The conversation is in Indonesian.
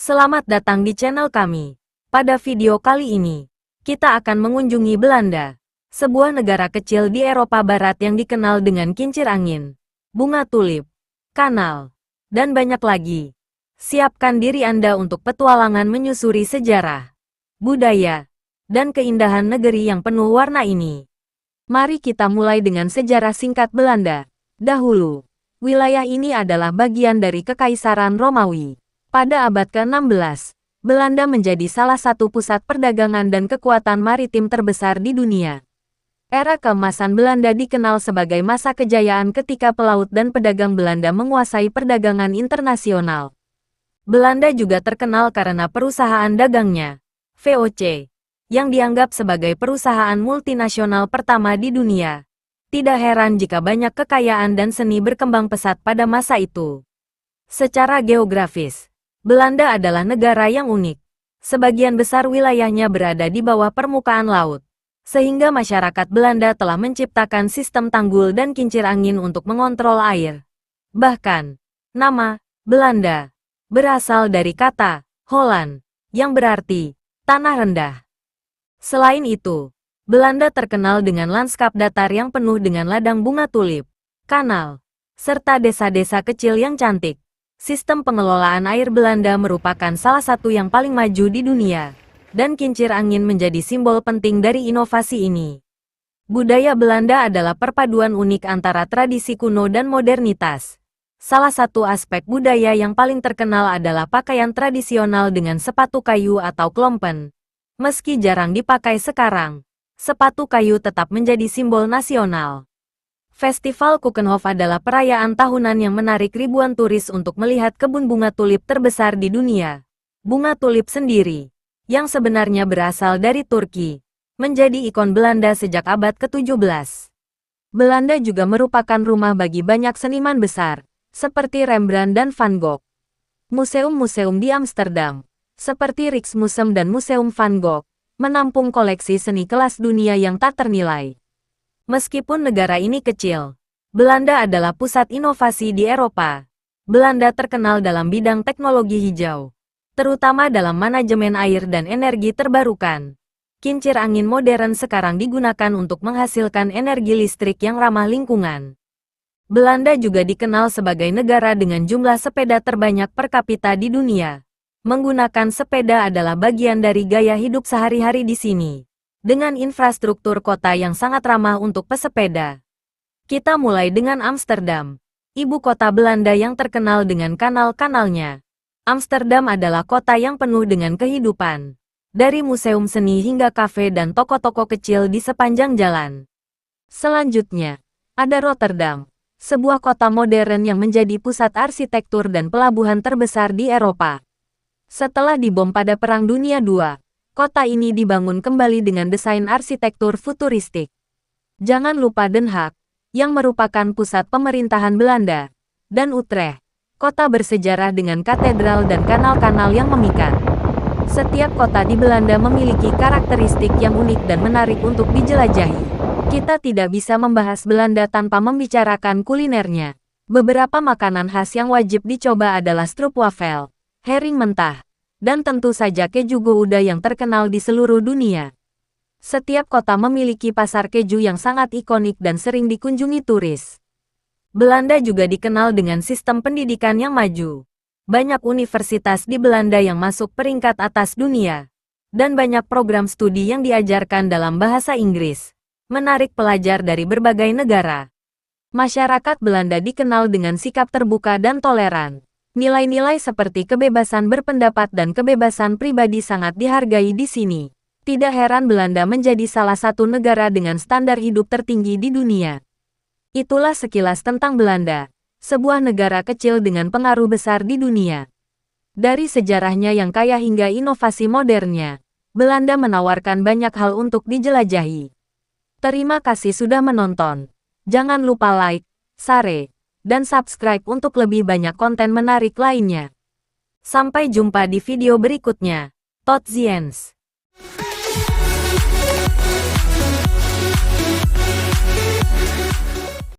Selamat datang di channel kami. Pada video kali ini, kita akan mengunjungi Belanda, sebuah negara kecil di Eropa Barat yang dikenal dengan kincir angin, bunga tulip, kanal, dan banyak lagi. Siapkan diri Anda untuk petualangan menyusuri sejarah, budaya, dan keindahan negeri yang penuh warna ini. Mari kita mulai dengan sejarah singkat Belanda. Dahulu, wilayah ini adalah bagian dari Kekaisaran Romawi. Pada abad ke-16, Belanda menjadi salah satu pusat perdagangan dan kekuatan maritim terbesar di dunia. Era keemasan Belanda dikenal sebagai masa kejayaan ketika pelaut dan pedagang Belanda menguasai perdagangan internasional. Belanda juga terkenal karena perusahaan dagangnya, VOC, yang dianggap sebagai perusahaan multinasional pertama di dunia. Tidak heran jika banyak kekayaan dan seni berkembang pesat pada masa itu. Secara geografis, Belanda adalah negara yang unik. Sebagian besar wilayahnya berada di bawah permukaan laut, sehingga masyarakat Belanda telah menciptakan sistem tanggul dan kincir angin untuk mengontrol air. Bahkan, nama Belanda berasal dari kata Holland, yang berarti tanah rendah. Selain itu, Belanda terkenal dengan lanskap datar yang penuh dengan ladang bunga tulip, kanal, serta desa-desa kecil yang cantik. Sistem pengelolaan air Belanda merupakan salah satu yang paling maju di dunia, dan kincir angin menjadi simbol penting dari inovasi ini. Budaya Belanda adalah perpaduan unik antara tradisi kuno dan modernitas. Salah satu aspek budaya yang paling terkenal adalah pakaian tradisional dengan sepatu kayu atau klompen. Meski jarang dipakai sekarang, sepatu kayu tetap menjadi simbol nasional. Festival Keukenhof adalah perayaan tahunan yang menarik ribuan turis untuk melihat kebun bunga tulip terbesar di dunia. Bunga tulip sendiri, yang sebenarnya berasal dari Turki, menjadi ikon Belanda sejak abad ke-17. Belanda juga merupakan rumah bagi banyak seniman besar, seperti Rembrandt dan Van Gogh. Museum-museum di Amsterdam, seperti Rijksmuseum dan Museum Van Gogh, menampung koleksi seni kelas dunia yang tak ternilai. Meskipun negara ini kecil, Belanda adalah pusat inovasi di Eropa. Belanda terkenal dalam bidang teknologi hijau, terutama dalam manajemen air dan energi terbarukan. Kincir angin modern sekarang digunakan untuk menghasilkan energi listrik yang ramah lingkungan. Belanda juga dikenal sebagai negara dengan jumlah sepeda terbanyak per kapita di dunia. Menggunakan sepeda adalah bagian dari gaya hidup sehari-hari di sini, dengan infrastruktur kota yang sangat ramah untuk pesepeda. Kita mulai dengan Amsterdam, ibu kota Belanda yang terkenal dengan kanal-kanalnya. Amsterdam adalah kota yang penuh dengan kehidupan, dari museum seni hingga kafe dan toko-toko kecil di sepanjang jalan. Selanjutnya, ada Rotterdam, sebuah kota modern yang menjadi pusat arsitektur dan pelabuhan terbesar di Eropa. Setelah dibom pada Perang Dunia II, kota ini dibangun kembali dengan desain arsitektur futuristik. Jangan lupa Den Haag, yang merupakan pusat pemerintahan Belanda, dan Utrecht, kota bersejarah dengan katedral dan kanal-kanal yang memikat. Setiap kota di Belanda memiliki karakteristik yang unik dan menarik untuk dijelajahi. Kita tidak bisa membahas Belanda tanpa membicarakan kulinernya. Beberapa makanan khas yang wajib dicoba adalah stroopwafel, herring mentah, dan tentu saja keju Gouda yang terkenal di seluruh dunia. Setiap kota memiliki pasar keju yang sangat ikonik dan sering dikunjungi turis. Belanda juga dikenal dengan sistem pendidikan yang maju. Banyak universitas di Belanda yang masuk peringkat atas dunia, dan banyak program studi yang diajarkan dalam bahasa Inggris, menarik pelajar dari berbagai negara. Masyarakat Belanda dikenal dengan sikap terbuka dan toleran. Nilai-nilai seperti kebebasan berpendapat dan kebebasan pribadi sangat dihargai di sini. Tidak heran Belanda menjadi salah satu negara dengan standar hidup tertinggi di dunia. Itulah sekilas tentang Belanda, sebuah negara kecil dengan pengaruh besar di dunia. Dari sejarahnya yang kaya hingga inovasi modernnya, Belanda menawarkan banyak hal untuk dijelajahi. Terima kasih sudah menonton. Jangan lupa like, share, dan subscribe untuk lebih banyak konten menarik lainnya. Sampai jumpa di video berikutnya. Tot ziens.